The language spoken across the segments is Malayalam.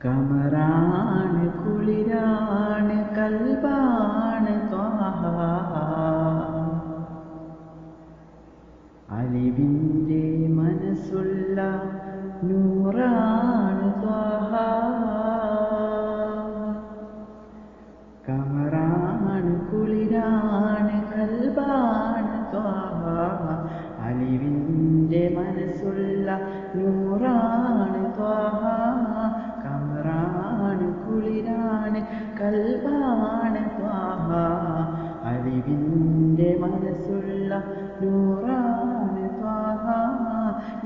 കമറാണ് കുളിരാണ് കൽബാണ് ത്വാഹ. അലിവിൻ്റെ മനസ്സുള്ള നൂറാണ് ത്വാഹ. കമറാണ് കുളിരാണ് കൽബാണ് ത്വാഹ. അലിവിൻ്റെ മനസ്സുള്ള നൂറാണ് ത്വാഹ. കമറാണ് കുളിരാണ് കൽബാണ് ത്വാഹ. അലിവിൻ്റെ മനസ്സുള്ള നൂറാണ് ത്വാഹ.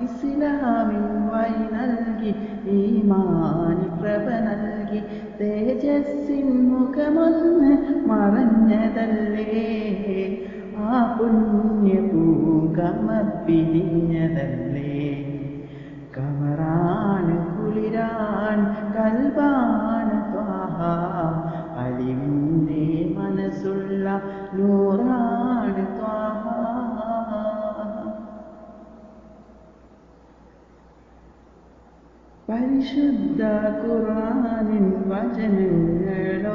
ഇസ്ലാമിൻ വഴി നൽകി ഈമാനി പ്രഭ നൽകി തേജസ്സിൻ മുഖമൊന്ന് മറഞ്ഞതല്ലേ. ആ പുണ്യ പൂങ്കമർ പിരിഞ്ഞതല്ലേ. കമറാണ് കുളിരാണ് കൽബാണ് ത്വാഹ. അലിവിൻ്റെ മനസ്സുള്ള നൂറാണ് ത്വാഹ. പരിശുദ്ധ ഖുർആനിൻ വചനങ്ങളോതി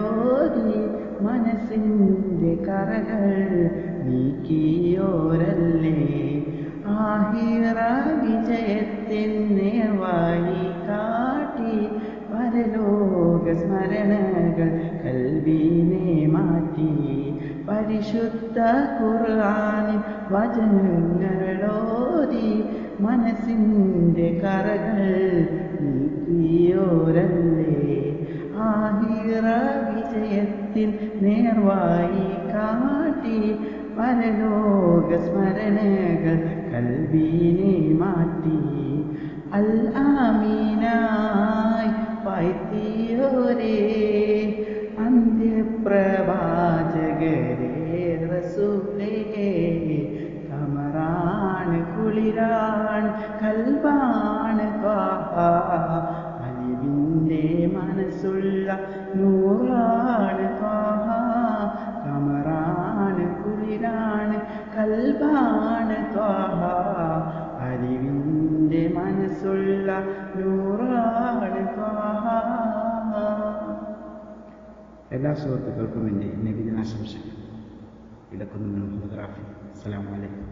മനസ്സിൻ്റെ കറകൾ നീക്കിയോരല്ലേ. ആഹിറ വിജയത്തിൻ നേർവഴി കാട്ടി പരലോക സ്മരണകൾ കൽബിനെ മാറ്റി. പരിശുദ്ധ ഖുർആനിൻ വചനങ്ങളോതി മനസ്സിൻ്റെ കറകൾ നീക്കിയോരല്ലേ. ആഹിറ വിജയത്തിൻ നേർവഴി കാട്ടി പരലോക സ്മരണകൾ കൽബിനെ മാറ്റി. അൽ ആമീനായി വാഴ്ത്തിയോരേ അന്ത്യപ്രവാചകരേ റസൂലേ. കമറാണ് കുളിരാണ് കൽബാണ് ത്വാഹ. അലിവിൻ്റെ മനസ്സുള്ള നൂറാണ് ത്വാഹ. കമറാണ് കുളിരാണ് കൽബാണ് ത്വാഹ. അലിവിൻ്റെ മനസ്സുള്ള നൂറാണ് ത്വാഹ. എല്ലാ സുഹൃത്തുക്കൾക്കും എൻ്റെ നബിദിനാശംസകൾ. ഇടക്കുന്നു മുഹമ്മദ് റാഫി. അസ്സലാമു അലൈക്കും.